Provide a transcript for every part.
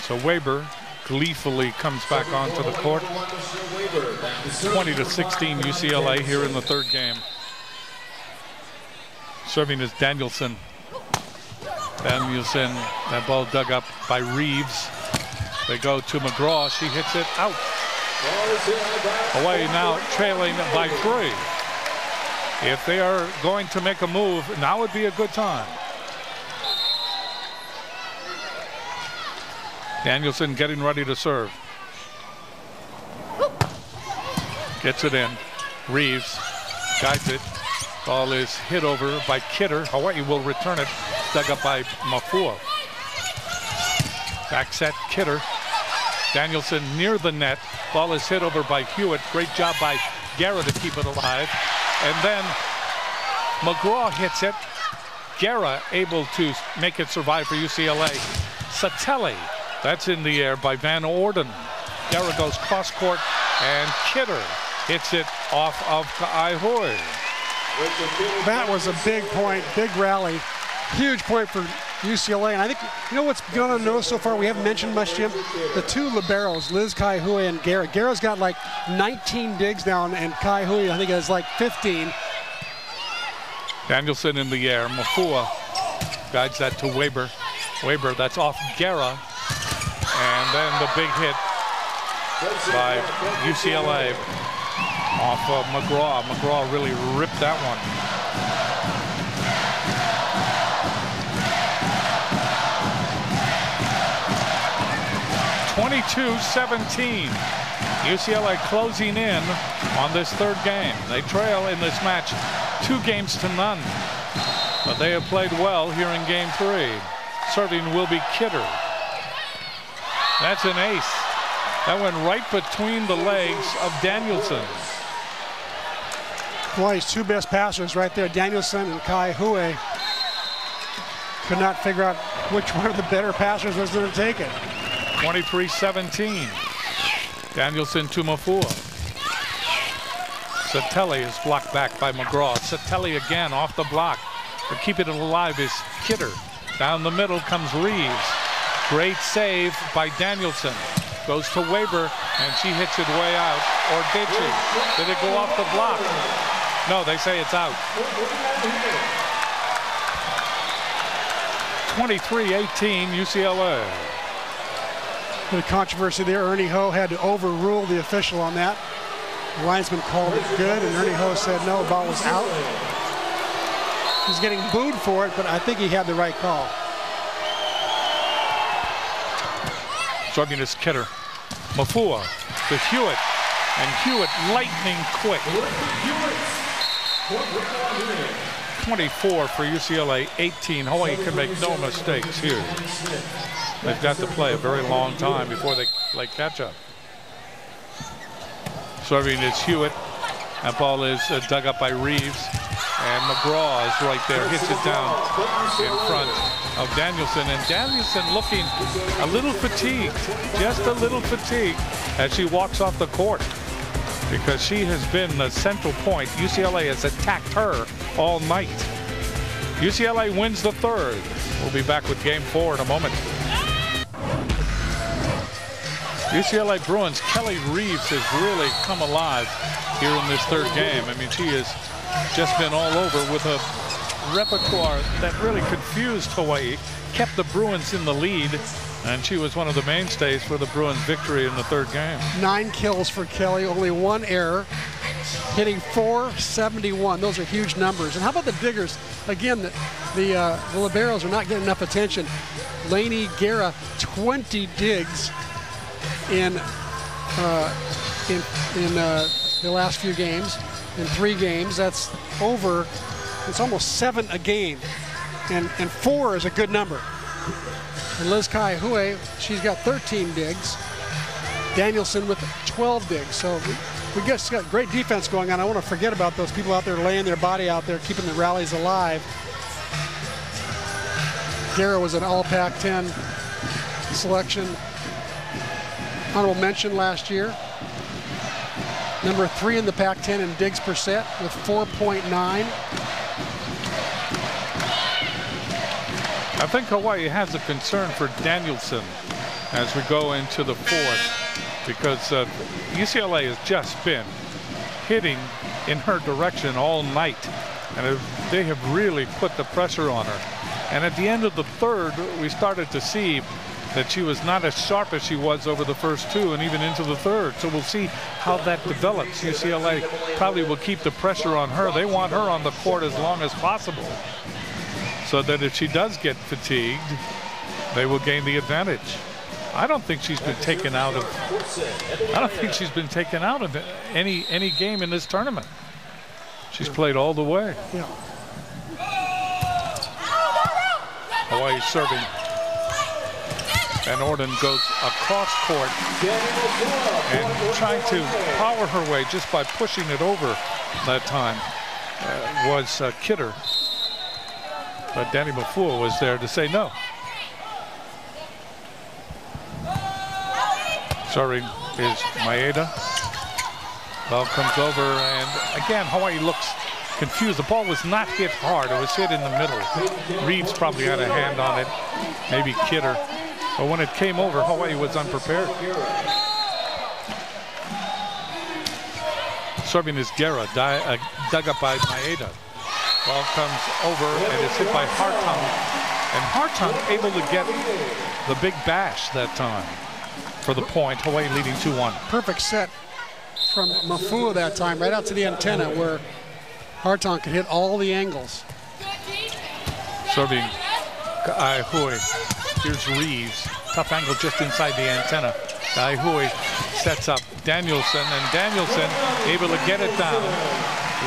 So Weber gleefully comes back onto the court. 20-16 UCLA here in the third game. Serving is Danielson. Danielson, that ball dug up by Reeves. They go to McGraw. She hits it out. Hawaii now trailing by 3. If they are going to make a move, now would be a good time. Danielson getting ready to serve. Gets it in. Reeves guides it. Ball is hit over by Kidder. Hawaii will return it. Dug up by Mafua. Back set, Kidder. Danielson near the net. Ball is hit over by Hewitt. Great job by Guerra to keep it alive. And then McGraw hits it. Guerra able to make it survive for UCLA. Satelli, that's in the air by Van Orden. Guerra goes cross court, and Kidder hits it off of Ka'aihui. That was a big point, big rally. Huge point for UCLA. And I think, you know what's going on notice so far? We haven't mentioned much, Jim. The two liberos, Liz Ka'aihui and Guerra. Guerra's got like 19 digs now, and Ka'aihui, I think, has like 15. Danielson in the air. Mafua guides that to Weber. Weber, that's off Guerra. And then the big hit by UCLA off of McGraw. McGraw really ripped that one. (22-17). UCLA closing in on this third game. They trail in this match 2-0, but they have played well here in game 3. Serving will be Kidder. That's an ace. That went right between the legs of Danielson. Hawaii's two best passers right there, Danielson and Ka'aihui. Could not figure out which one of the better passers was going to take it. 23-17. Danielson to Mafua. Satelli is blocked back by McGraw. Satelli again off the block. But keeping it alive is Kidder. Down the middle comes Reeves. Great save by Danielson. Goes to Weber, and she hits it way out. Or did she? Did it go off the block? No, they say it's out. 23-18 UCLA. The controversy there, Ernie Ho had to overrule the official on that. The linesman called it good, and Ernie Ho said no, the ball was out. He's getting booed for it, but I think he had the right call. Serving is Kidder. Mafua to Hewitt, and Hewitt lightning quick. 24 for UCLA, 18. Hawaii can make no mistakes here. They've got to play a very long time before they play catch up. Serving is Hewitt. That ball is dug up by Reeves. And McGraw is right there, hits it down in front of Danielson. And Danielson looking a little fatigued, just a little fatigued as she walks off the court, because she has been the central point. UCLA has attacked her all night. UCLA wins the third. We'll be back with game 4 in a moment. UCLA Bruins, Kelly Reeves has really come alive here in this third game. I mean, she has just been all over with a repertoire that really confused Hawaii, kept the Bruins in the lead, and she was one of the mainstays for the Bruins' victory in the third game. 9 kills for Kelly, only 1 error, hitting .471. Those are huge numbers. And how about the diggers? Again, the liberos are not getting enough attention. Lainey Guerra, 20 digs in the last few games. In 3 games, that's over. It's almost 7 a game, and 4 is a good number. And Liz Ka'aihui, she's got 13 digs. Danielson with 12 digs. So we got great defense going on. I want to forget about those people out there laying their body out there, keeping the rallies alive. Guerra was an All Pac-10 selection, honorable mention last year. Number 3 in the Pac-10 in digs per set with 4.9. I think Hawaii has a concern for Danielson as we go into the fourth, because UCLA has just been hitting in her direction all night, and they have really put the pressure on her. And at the end of the third, we started to see that she was not as sharp as she was over the first two and even into the third. So we'll see how that develops. UCLA probably will keep the pressure on her. They want her on the court as long as possible, so that if she does get fatigued, they will gain the advantage. I don't think she's been taken out of any game in this tournament. She's played all the way. Yeah. Hawaii serving. Van Orden goes across court and trying to power her way just by pushing it over that time was Kidder. But Danny Mafua was there to say no. Serving is Maeda. Ball comes over, and again Hawaii looks confused. The ball was not hit hard. It was hit in the middle. Reeves probably had a hand on it, maybe Kidder. But when it came over, Hawaii was unprepared. Serving is Guerra, dug up by Maeda. Ball comes over and it's hit by Hartung. And Hartung able to get the big bash that time for the point. Hawaii leading 2-1. Perfect set from Mafua that time, right out to the antenna where Hartung could hit all the angles. Serving Ka'aihui. Here's Reeves. Tough angle just inside the antenna. Ka'aihui sets up Danielson, and Danielson able to get it down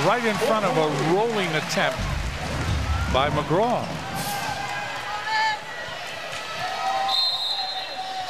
right in front of a rolling attempt by McGraw.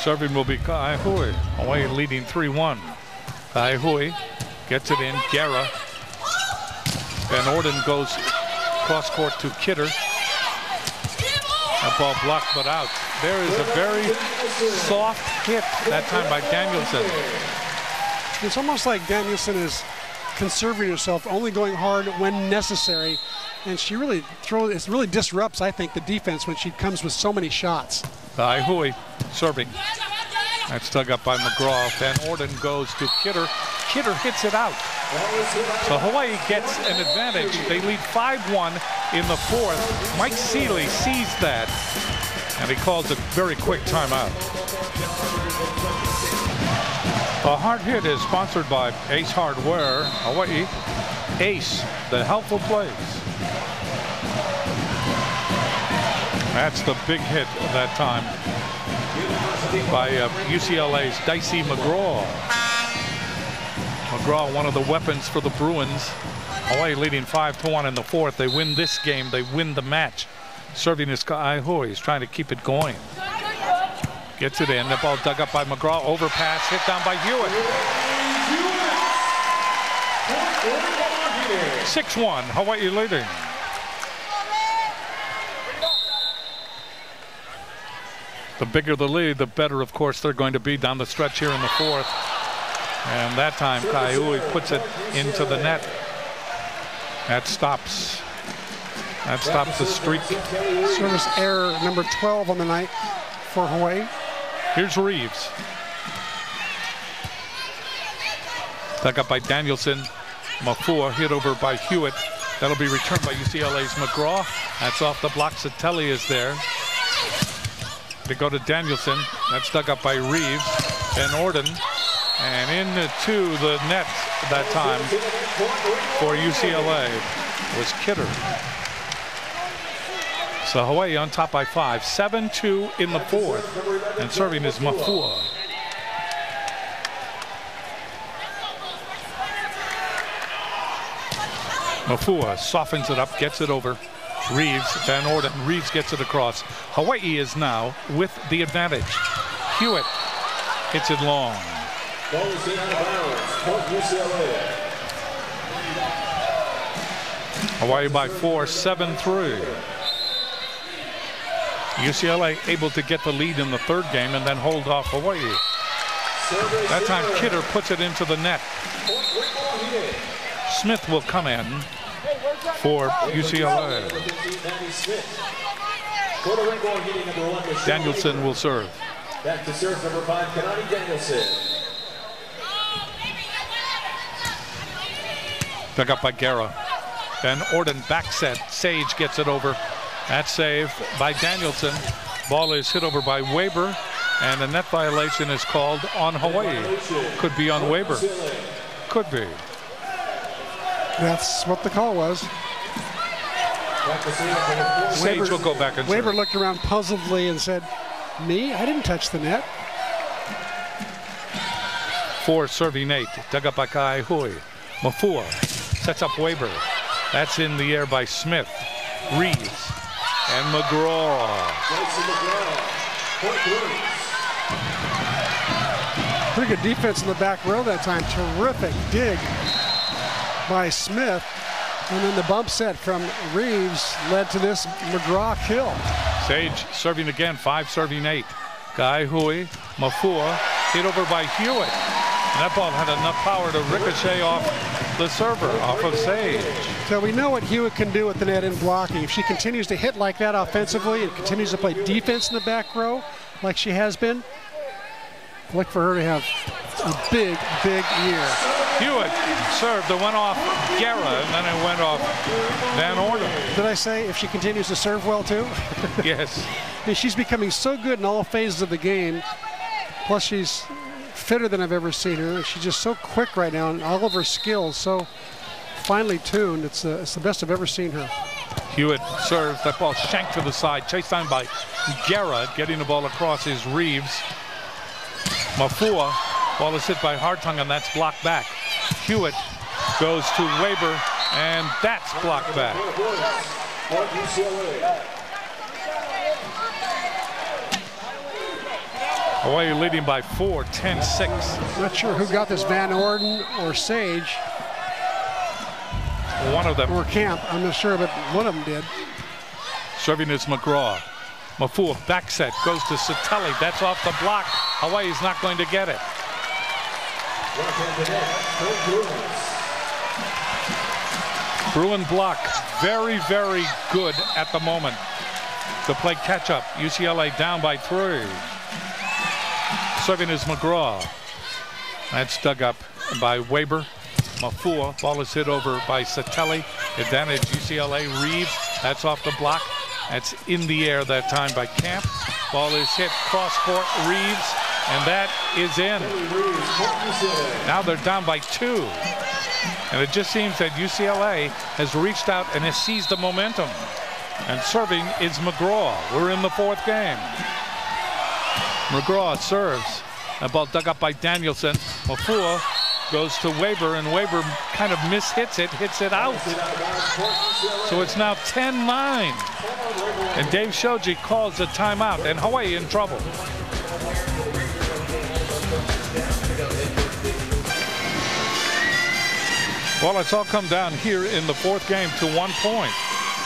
Serving will be Ka'aihui. Hawaii leading 3-1. Ka'aihui gets it in. Guerra. Van Orden goes cross court to Kidder. That ball blocked but out. There is a very soft hit that time by Danielson. It's almost like Danielson is conserving herself, only going hard when necessary, and she really disrupts, I think, the defense when she comes with so many shots. Ka'aihui serving. That's dug up by McGraw. Van Orden goes to Kidder. Kidder hits it out. So Hawaii gets an advantage. They lead 5-1 in the fourth. Mike Seeley sees that, and he calls a very quick timeout. A hard hit is sponsored by Ace Hardware. Hawaii, Ace, the helpful plays. That's the big hit that time by UCLA's Dicey McGraw. McGraw, one of the weapons for the Bruins. Hawaii leading 5-1 in the fourth. They win this game, they win the match. Serving is Ka'aihui. He's trying to keep it going. Gets it in. The ball dug up by McGraw. Overpass, hit down by Hewitt. 6-1, Hawaii leading. The bigger the lead, the better, of course, they're going to be down the stretch here in the fourth. And that time, Ka'aihui puts it into the net. That stops the streak. Service error number 12 on the night for Hawaii. Here's Reeves. Dug up by Danielson. Mafua hit over by Hewitt. That'll be returned by UCLA's McGraw. That's off the block. Satelli is there. They go to Danielson. That's dug up by Reeves. Van Orden. And into the net that time for UCLA was Kidder. So Hawaii on top by 5. 7-2 in the fourth. And serving is Mafua. Mafua softens it up, gets it over. Reeves, Van Orden, Reeves gets it across. Hawaii is now with the advantage. Hewitt hits it long. Hawaii by 4, 7-3. UCLA able to get the lead in the third game and then hold off Hawaii. That time Kidder puts it into the net. Smith will come in for UCLA. Danielson will serve. Back to serve number 5, Kanani Danielson. Dug up by Guerra. Van Orden back set. Sage gets it over. That save by Danielson. Ball is hit over by Weber, and a net violation is called on Hawaii. Could be on Weber. Could be. That's what the call was. Sage will go back and Weber serve. looked around puzzledly and said, "Me? I didn't touch the net." 4 serving 8. Dug up by Kai Hui. Mafua sets up Weber. That's in the air by Smith. Reeves and McGraw. Pretty good defense in the back row that time. Terrific dig by Smith. And then the bump set from Reeves led to this McGraw kill. Sage serving again. 5 serving 8. Kai Hui. Mafua hit over by Hewitt. And that ball had enough power to ricochet off the server, off of Sage. So we know what Hewitt can do with the net in blocking. If she continues to hit like that offensively and continues to play defense in the back row like she has been, look for her to have a big, big year. Hewitt served. It went off Guerra, and then it went off Van Orden. Did I say if she continues to serve well too? Yes. And she's becoming so good in all phases of the game. Plus she's fitter than I've ever seen her. She's just so quick right now, and all of her skills so finely tuned. It's the best I've ever seen her. Hewitt serves. That ball shanked to the side. Chased down by Guerra. Getting the ball across is Reeves. Mafua. Ball is hit by Hartung, and that's blocked back. Hewitt goes to Weber, and that's blocked back. Hawaii leading by 4, 10-6. Not sure who got this, Van Orden or Sage. One of them. Or Camp, I'm not sure, but one of them did. Serving is McGraw. Mafua back set, goes to Satelli. That's off the block. Hawaii's not going to get it. Bruin block, very, very good at the moment to play catch up. UCLA down by 3. Serving is McGraw. That's dug up by Weber. Mafua, ball is hit over by Satelli. Advantage UCLA. Reeves, that's off the block. That's in the air that time by Camp. Ball is hit cross court. Reeves, and that is in. Now they're down by 2. And it just seems that UCLA has reached out and has seized the momentum. And serving is McGraw. We're in the 4th game. McGraw serves. That ball dug up by Danielson. Mafua goes to Weber, and Weber kind of mishits it, hits it out. So it's now 10-9. And Dave Shoji calls a timeout, and Hawaii in trouble. Well, it's all come down here in the 4th game to 1 point.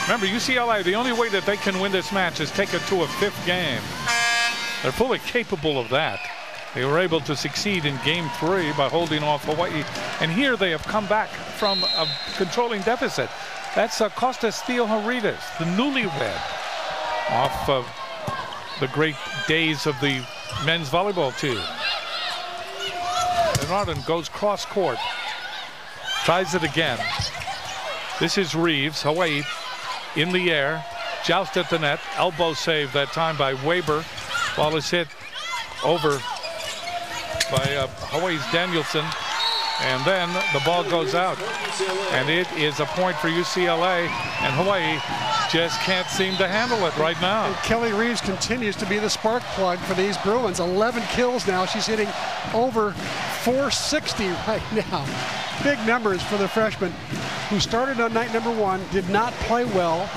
Remember, UCLA, the only way that they can win this match is take it to a 5th game. They're fully capable of that. They were able to succeed in game 3 by holding off Hawaii. And here they have come back from a controlling deficit. That's Costas Theoharides, the newlywed, off of the great days of the men's volleyball team. Bernardin goes cross court. Tries it again. This is Reeves. Hawaii in the air. Joust at the net. Elbow save that time by Weber. Ball is hit over by Hawaii's Danielson. And then the ball goes out. And it is a point for UCLA. And Hawaii just can't seem to handle it right now. And Kelly Reeves continues to be the spark plug for these Bruins. 11 kills now. She's hitting over 460 right now. Big numbers for the freshman who started on night number 1, did not play well,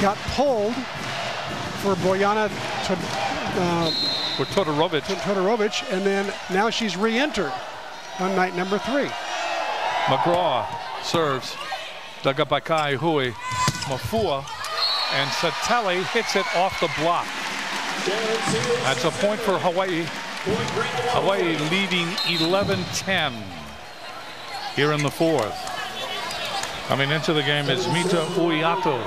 got pulled for Bojana Todorovic, and then now she's re-entered on night number 3. McGraw serves, dug up by Kai Hui. Mafua, and Satelli hits it off the block. That's a point for Hawaii. Hawaii leading 11-10 here in the 4th. Coming into the game is Mita Uiato.